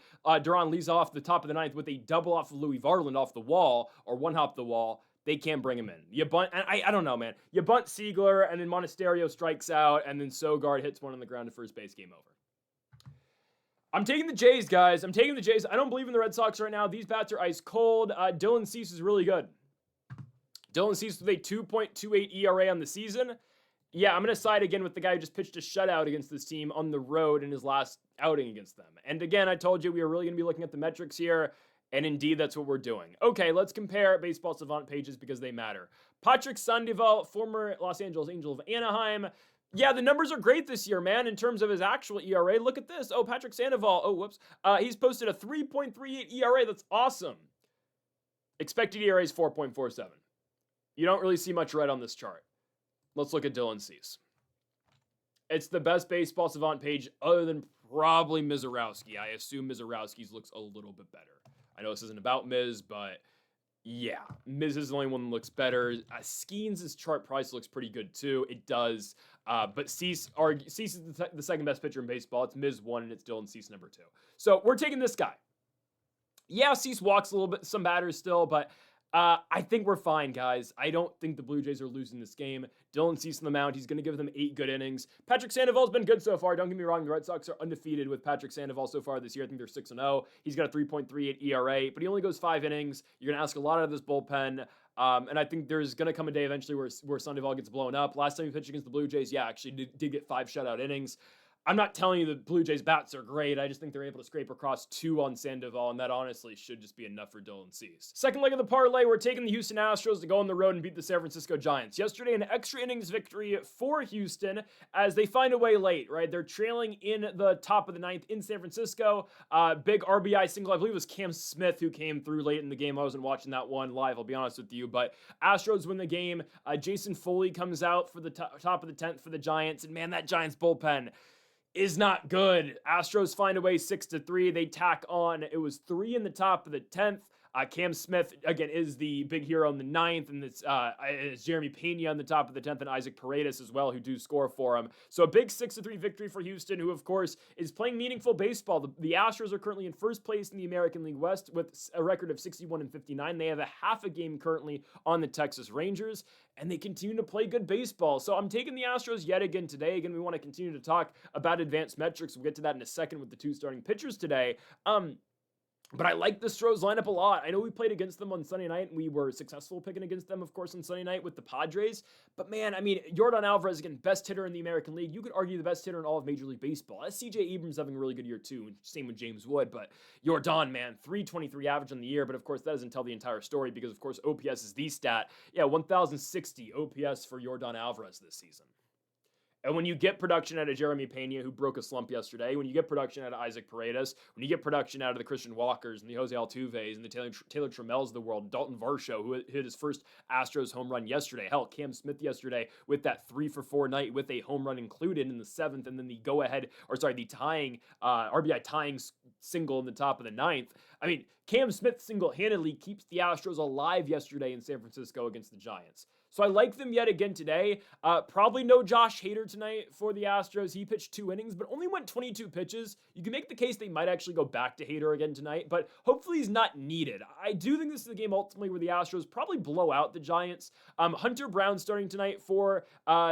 leads off the top of the ninth with a double off of Louis Varland off the wall, or one hop the wall. They can't bring him in. You bunt, and I don't know, man. You bunt Siegler, and then Monasterio strikes out, and then Sogard hits one on the ground to first base. Game over. I'm taking the Jays, guys. I'm taking the Jays. I don't believe in the Red Sox right now. These bats are ice cold. Dylan Cease is really good. Dylan Cease with a 2.28 ERA on the season. Yeah, I'm going to side again with the guy who just pitched a shutout against this team on the road in his last outing against them. And again, I told you we are really going to be looking at the metrics here, and indeed, that's what we're doing. Okay, let's compare Baseball Savant pages because they matter. Patrick Sandoval, former Los Angeles Angel of Anaheim. Yeah, the numbers are great this year, man, in terms of his actual ERA. Look at this. Oh, Patrick Sandoval. Oh, whoops. He's posted a 3.38 ERA. That's awesome. Expected ERA is 4.47. You don't really see much red on this chart. Let's look at Dylan Cease. It's the best Baseball Savant page other than probably Mizorowski. I assume Mizorowski's looks a little bit better. I know this isn't about Miz, but yeah, Miz is the only one that looks better. Skeens' chart price looks pretty good too. It does. But Cease is the second best pitcher in baseball. It's Miz 1 and it's Dylan Cease number 2. So we're taking this guy. Yeah, Cease walks a little bit, some batters still, but I think we're fine, guys. I don't think the Blue Jays are losing this game. Dylan Cease on the mound. He's going to give them 8 good innings. Patrick Sandoval's been good so far. Don't get me wrong. The Red Sox are undefeated with Patrick Sandoval so far this year. I think they're 6-0. He's got a 3.38 ERA, but he only goes 5 innings. You're going to ask a lot out of this bullpen. And I think there's going to come a day eventually where Sandoval gets blown up. Last time he pitched against the Blue Jays, yeah, actually did get 5 shutout innings. I'm not telling you the Blue Jays bats are great. I just think they're able to scrape across 2 on Sandoval, and that honestly should just be enough for Dylan Cease. Second leg of the parlay, we're taking the Houston Astros to go on the road and beat the San Francisco Giants. Yesterday, an extra innings victory for Houston as they find a way late, right? They're trailing in the top of the ninth in San Francisco. Big RBI single. I believe it was Cam Smith who came through late in the game. I wasn't watching that one live, I'll be honest with you, but Astros win the game. Jason Foley comes out for the top of the 10th for the Giants, and man, that Giants bullpen is not good. Astros find a way 6-3. They tack on. It was 3 in the top of the 10th. Cam Smith, again, is the big hero in the 9th, and it's Jeremy Pena on the top of the 10th, and Isaac Paredes as well, who do score for him. So a big 6-3 victory for Houston, who, of course, is playing meaningful baseball. The Astros are currently in first place in the American League West with a record of 61-59. They have a half a game currently on the Texas Rangers, and they continue to play good baseball. So I'm taking the Astros yet again today. Again, we want to continue to talk about advanced metrics. We'll get to that in a second with the 2 starting pitchers today. But I like the Astros lineup a lot. I know we played against them on Sunday night, and we were successful picking against them, of course, on Sunday night with the Padres. But man, I mean, Yordan Alvarez, again, best hitter in the American League. You could argue the best hitter in all of Major League Baseball. C.J. Abrams having a really good year too, same with James Wood. But Yordan, man, 323 average on the year. But of course, that doesn't tell the entire story because, of course, OPS is the stat. Yeah, 1,060 OPS for Yordan Alvarez this season. And when you get production out of Jeremy Pena, who broke a slump yesterday, when you get production out of Isaac Paredes, when you get production out of the Christian Walkers and the Jose Altuves and the Taylor Trammell's of the world, Dalton Varsho, who hit his first Astros home run yesterday. Hell, Cam Smith yesterday with that 3-for-4 night with a home run included in the 7th, and then the tying RBI tying single in the top of the 9th. I mean, Cam Smith single-handedly keeps the Astros alive yesterday in San Francisco against the Giants. So I like them yet again today. Probably no Josh Hader tonight for the Astros. He pitched 2 innings, but only went 22 pitches. You can make the case they might actually go back to Hader again tonight, but hopefully he's not needed. I do think this is a game ultimately where the Astros probably blow out the Giants. Hunter Brown starting tonight for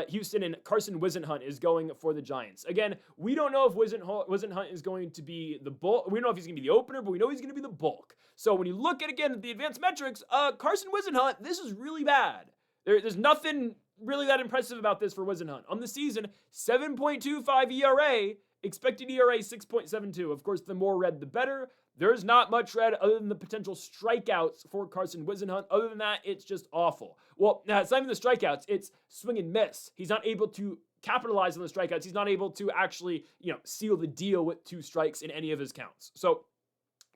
Houston, and Carson Whisenhunt is going for the Giants. Again, we don't know if Whisenhunt is going to be the bulk. We don't know if he's going to be the opener, but we know he's going to be the bulk. So when you look at, again, the advanced metrics, Carson Whisenhunt, this is really bad. There's nothing really that impressive about this for Whisenhunt. On the season, 7.25 ERA, expected ERA 6.72. Of course, the more red, the better. There's not much red other than the potential strikeouts for Carson Whisenhunt. Other than that, it's just awful. Well, now it's not even the strikeouts, it's swing and miss. He's not able to capitalize on the strikeouts. He's not able to actually, seal the deal with 2 strikes in any of his counts. So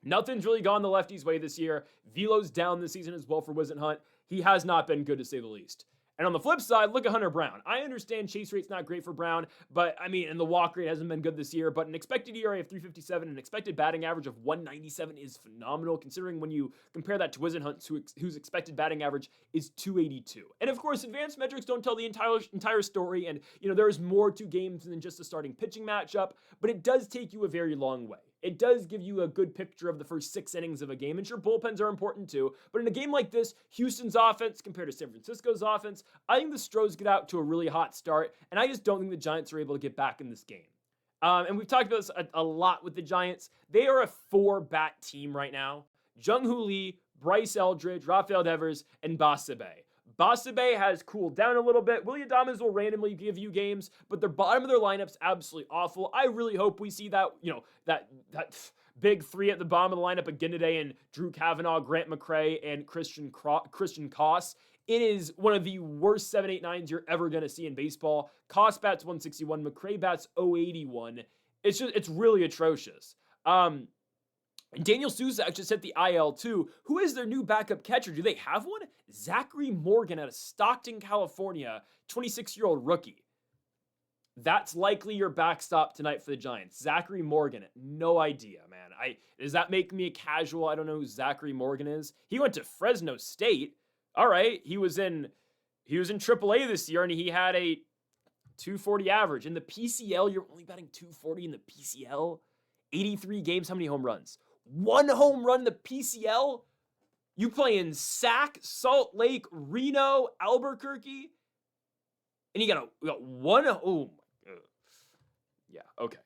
nothing's really gone the lefty's way this year. Velo's down this season as well for Whisenhunt. He has not been good, to say the least. And on the flip side, look at Hunter Brown. I understand chase rate's not great for Brown, but and the walk rate hasn't been good this year, but an expected ERA of 3.57 and an expected batting average of 1.97 is phenomenal, considering when you compare that to Whisenhunt, whose expected batting average is 2.82. And of course, advanced metrics don't tell the entire story, and there's more to games than just a starting pitching matchup, but it does take you a very long way. It does give you a good picture of the first 6 innings of a game, and sure, bullpens are important too, but in a game like this, Houston's offense compared to San Francisco's offense, I think the Stros get out to a really hot start, and I just don't think the Giants are able to get back in this game. And we've talked about this a lot with the Giants. They are a 4-bat team right now. Jung-Hoo Lee, Bryce Eldridge, Rafael Devers, and Basabe. Basabe has cooled down a little bit. Willy Adames will randomly give you games, but the bottom of their lineup's absolutely awful. I really hope we see that, that big 3 at the bottom of the lineup again today, and Drew Kavanaugh, Grant McCray, and Christian Koss. It is one of the worst 7.89s you're ever going to see in baseball. Koss bats 161, McCray bats 081. It's really atrocious. Daniel Souza actually set the IL too. Who is their new backup catcher? Do they have one? Zachary Morgan out of Stockton, California, 26-year-old rookie. That's likely your backstop tonight for the Giants. Zachary Morgan, no idea, man. Does that make me a casual? I don't know who Zachary Morgan is. He went to Fresno State. All right, he was in AAA this year, and he had a 240 average. In the PCL, you're only batting 240 in the PCL. 83 games, how many home runs? 1 home run in the PCL? You play in Sac, Salt Lake, Reno, Albuquerque, and you got 1. Oh my God. Yeah, okay.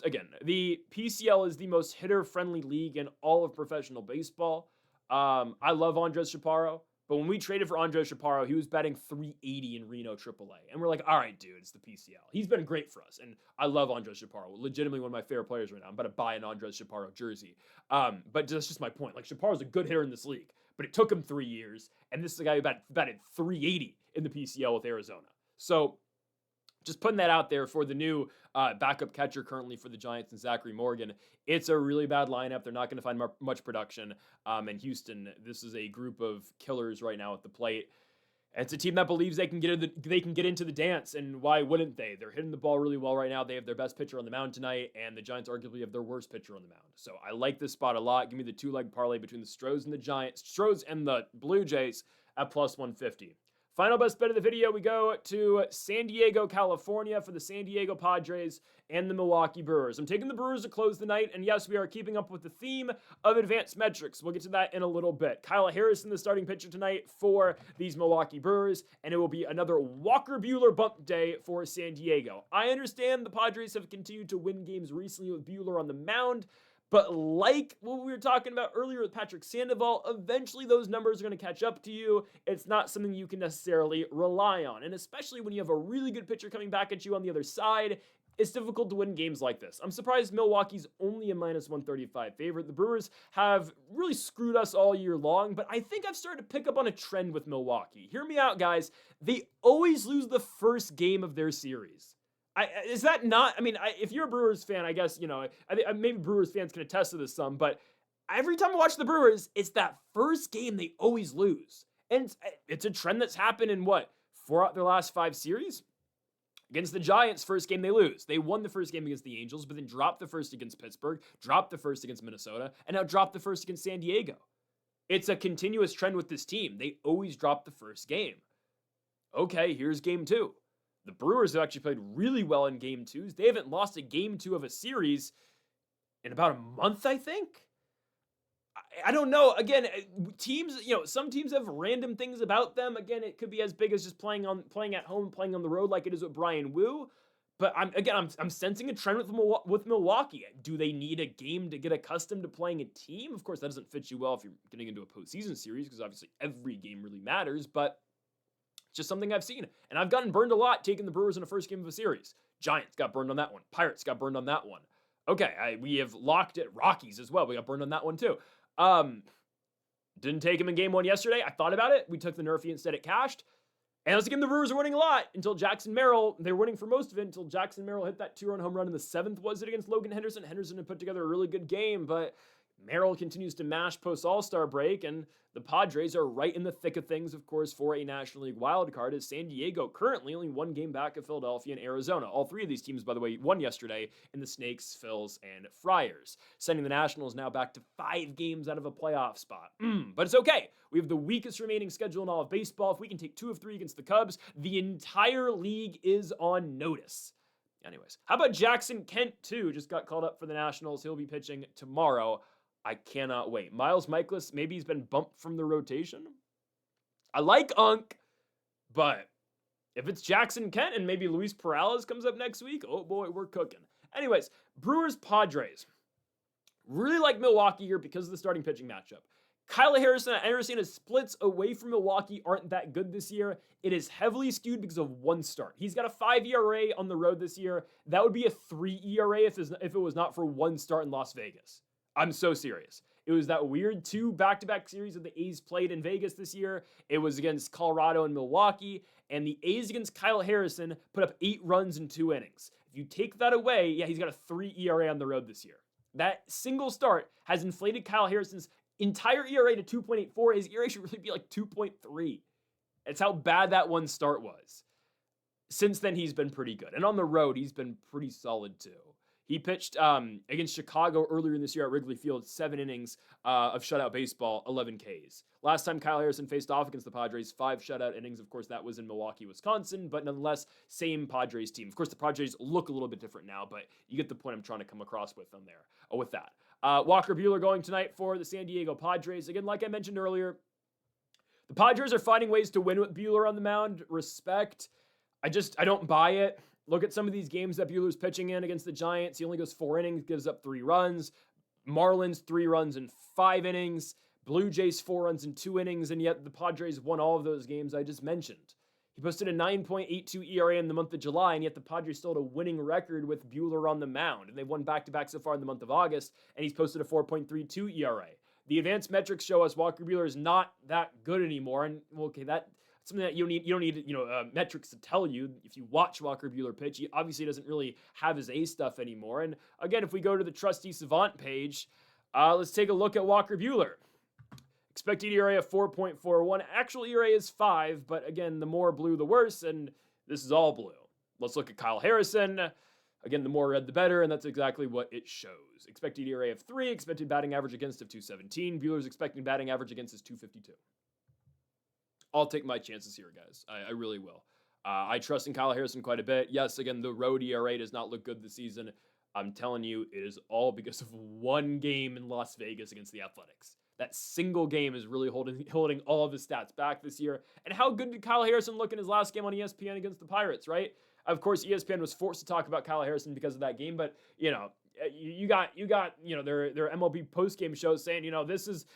Again, the PCL is the most hitter-friendly league in all of professional baseball. I love Andres Chaparro, but when we traded for Andres Chaparro, he was batting 380 in Reno AAA. And we're like, all right, dude, it's the PCL. He's been great for us, and I love Andres Chaparro. Legitimately one of my favorite players right now. I'm about to buy an Andres Chaparro jersey. But that's just my point. Like, Chaparro's a good hitter in this league, but it took him 3 years, and this is a guy who batted 380 in the PCL with Arizona. So just putting that out there for the new backup catcher currently for the Giants and Zachary Morgan. It's a really bad lineup. They're not going to find much production. And Houston, this is a group of killers right now at the plate. And it's a team that believes they can get into the dance, and why wouldn't they? They're hitting the ball really well right now. They have their best pitcher on the mound tonight, and the Giants arguably have their worst pitcher on the mound. So I like this spot a lot. Give me the 2-leg parlay between the Stros and the Giants, Stros and the Blue Jays at plus 150. Final best bet of the video, we go to San Diego, California for the San Diego Padres and the Milwaukee Brewers. I'm taking the Brewers to close the night, and yes, we are keeping up with the theme of advanced metrics. We'll get to that in a little bit. Kyle Harrison, the starting pitcher tonight for these Milwaukee Brewers, and it will be another Walker Buehler bump day for San Diego. I understand the Padres have continued to win games recently with Buehler on the mound, but like what we were talking about earlier with Patrick Sandoval, eventually those numbers are going to catch up to you. It's not something you can necessarily rely on. And especially when you have a really good pitcher coming back at you on the other side, it's difficult to win games like this. I'm surprised Milwaukee's only a minus 135 favorite. The Brewers have really screwed us all year long, but I think I've started to pick up on a trend with Milwaukee. Hear me out, guys. They always lose the first game of their series. Is that not, if you're a Brewers fan, I guess, maybe Brewers fans can attest to this some, but every time I watch the Brewers, it's that first game they always lose. And it's a trend that's happened in 4 out of their last 5 series? Against the Giants, first game they lose. They won the first game against the Angels, but then dropped the first against Pittsburgh, dropped the first against Minnesota, and now dropped the first against San Diego. It's a continuous trend with this team. They always drop the first game. Okay, here's game two. The Brewers have actually played really well in game twos. They haven't lost a game two of a series in about a month, I think. I don't know. Again, teams, some teams have random things about them. Again, it could be as big as just playing at home, playing on the road, like it is with Bryan Woo. But I'm sensing a trend with Milwaukee. Do they need a game to get accustomed to playing a team? Of course, that doesn't fit you well if you're getting into a postseason series, because obviously every game really matters. But it's just something I've seen, and I've gotten burned a lot taking the Brewers in the first game of a series. Giants got burned on that one. Pirates got burned on that one. Okay, we have locked it. Rockies as well. We got burned on that one too. Didn't take him in game one yesterday. I thought about it. We took the Nrfi instead. It cashed. And that's a game the Brewers are winning a lot until Jackson Merrill, they were winning for most of it until Jackson Merrill hit that 2-run home run in the 7th, was it, against Logan Henderson? Henderson had put together a really good game, but Merrill continues to mash post-All-Star break, and the Padres are right in the thick of things, of course, for a National League wildcard, as San Diego currently only one game back of Philadelphia and Arizona. All three of these teams, by the way, won yesterday in the Snakes, Phils, and Friars, sending the Nationals now back to 5 games out of a playoff spot. But it's okay. We have the weakest remaining schedule in all of baseball. If we can take 2 of 3 against the Cubs, the entire league is on notice. Anyways, how about Jackson Kent, too? Just got called up for the Nationals. He'll be pitching tomorrow. I cannot wait. Miles Michaelis, maybe he's been bumped from the rotation. I like Unk, but if it's Jackson Kent and maybe Luis Perales comes up next week, oh boy, we're cooking. Anyways, Brewers, Padres. Really like Milwaukee here because of the starting pitching matchup. Kyle Harrison, I understand his splits away from Milwaukee aren't that good this year. It is heavily skewed because of one start. He's got a 5 ERA on the road this year. That would be a 3 ERA if it was not for one start in Las Vegas. I'm so serious. It was that weird 2 back-to-back series that the A's played in Vegas this year. It was against Colorado and Milwaukee, and the A's against Kyle Harrison put up 8 runs in 2 innings. If you take that away, yeah, he's got a 3 ERA on the road this year. That single start has inflated Kyle Harrison's entire ERA to 2.84. His ERA should really be like 2.3. It's how bad that one start was. Since then, he's been pretty good. And on the road, he's been pretty solid too. He pitched against Chicago earlier in this year at Wrigley Field, 7 innings of shutout baseball, 11 Ks. Last time Kyle Harrison faced off against the Padres, 5 shutout innings. Of course, that was in Milwaukee, Wisconsin, but nonetheless, same Padres team. Of course, the Padres look a little bit different now, but you get the point I'm trying to come across with them there. With that. Walker Buehler going tonight for the San Diego Padres. Again, like I mentioned earlier, the Padres are finding ways to win with Buehler on the mound. Respect. I don't buy it. Look at some of these games that Buehler's pitching in against the Giants. He only goes 4 innings, gives up 3 runs. Marlins, 3 runs in 5 innings. Blue Jays, 4 runs in 2 innings, and yet the Padres won all of those games I just mentioned. He posted a 9.82 ERA in the month of July, and yet the Padres still had a winning record with Buehler on the mound. And they've won back-to-back so far in the month of August, and he's posted a 4.32 ERA. The advanced metrics show us Walker Buehler is not that good anymore, and okay, that's something that you don't need metrics to tell you. If you watch Walker Buehler pitch, he obviously doesn't really have his A stuff anymore. And again, if we go to the Trusty Savant page, let's take a look at Walker Buehler. Expected ERA of 4.41. Actual ERA is 5, but again, the more blue, the worse, and this is all blue. Let's look at Kyle Harrison. Again, the more red, the better, and that's exactly what it shows. Expected ERA of 3, expected batting average against of 217. Buehler's expecting batting average against is 252. I'll take my chances here, guys. I really will. I trust in Kyle Harrison quite a bit. Yes, again, the road ERA does not look good this season. I'm telling you, it is all because of one game in Las Vegas against the Athletics. That single game is really holding all of his stats back this year. And how good did Kyle Harrison look in his last game on ESPN against the Pirates, right? Of course, ESPN was forced to talk about Kyle Harrison because of that game, but you got their MLB postgame shows saying, this is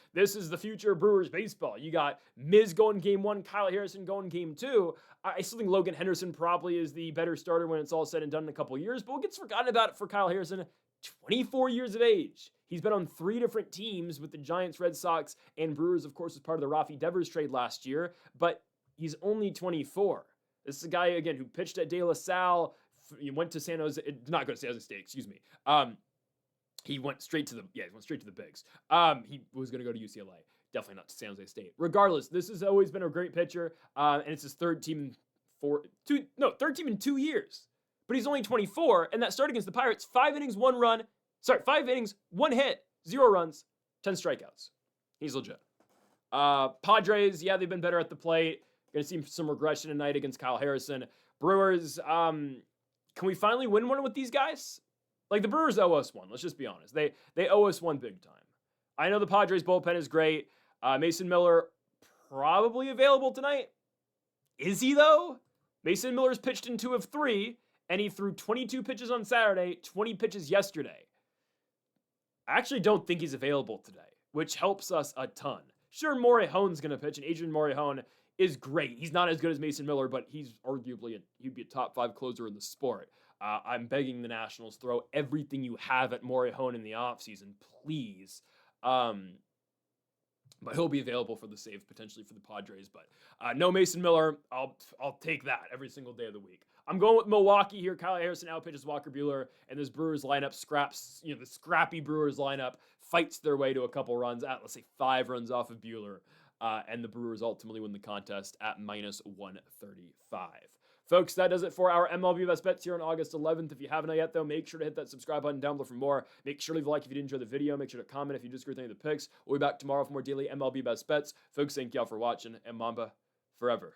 the future of Brewers baseball. You got Miz going game 1, Kyle Harrison going game 2. I still think Logan Henderson probably is the better starter when it's all said and done in a couple years, but what gets forgotten about for Kyle Harrison, 24 years of age. He's been on 3 different teams with the Giants, Red Sox, and Brewers, of course, as part of the Rafi Devers trade last year, but he's only 24. This is a guy, again, who pitched at De La Salle. He went to San Jose, not going to San Jose State, excuse me. He went straight to the bigs. He was going to go to UCLA. Definitely not to San Jose State. Regardless, this has always been a great pitcher, and it's his third team in 2 years. But he's only 24, and that start against the Pirates, 5 innings, 1 hit, 0 runs, 10 strikeouts. He's legit. Padres, yeah, they've been better at the plate. Going to see some regression tonight against Kyle Harrison. Brewers, can we finally win one with these guys? Like, the Brewers owe us one. Let's just be honest. They owe us one big time. I know the Padres bullpen is great. Mason Miller probably available tonight. Is he, though? Mason Miller's pitched in 2 of 3, and he threw 22 pitches on Saturday, 20 pitches yesterday. I actually don't think he's available today, which helps us a ton. Sure, Morejon's going to pitch, and Adrian Morejon is great. He's not as good as Mason Miller, but he's arguably he'd be a top 5 closer in the sport. I'm begging the Nationals, throw everything you have at Morejon in the offseason, please. But he'll be available for the save potentially for the Padres. But no Mason Miller. I'll take that every single day of the week. I'm going with Milwaukee here. Kyle Harrison outpitches Walker Buehler, and this Brewers lineup scraps. The scrappy Brewers lineup fights their way to a couple runs at, let's say, 5 runs off of Buehler, and the Brewers ultimately win the contest at -135. Folks, that does it for our MLB Best Bets here on August 11th. If you haven't yet, though, make sure to hit that subscribe button down below for more. Make sure to leave a like if you did enjoy the video. Make sure to comment if you disagree with any of the picks. We'll be back tomorrow for more daily MLB Best Bets. Folks, thank y'all for watching, and Mamba forever.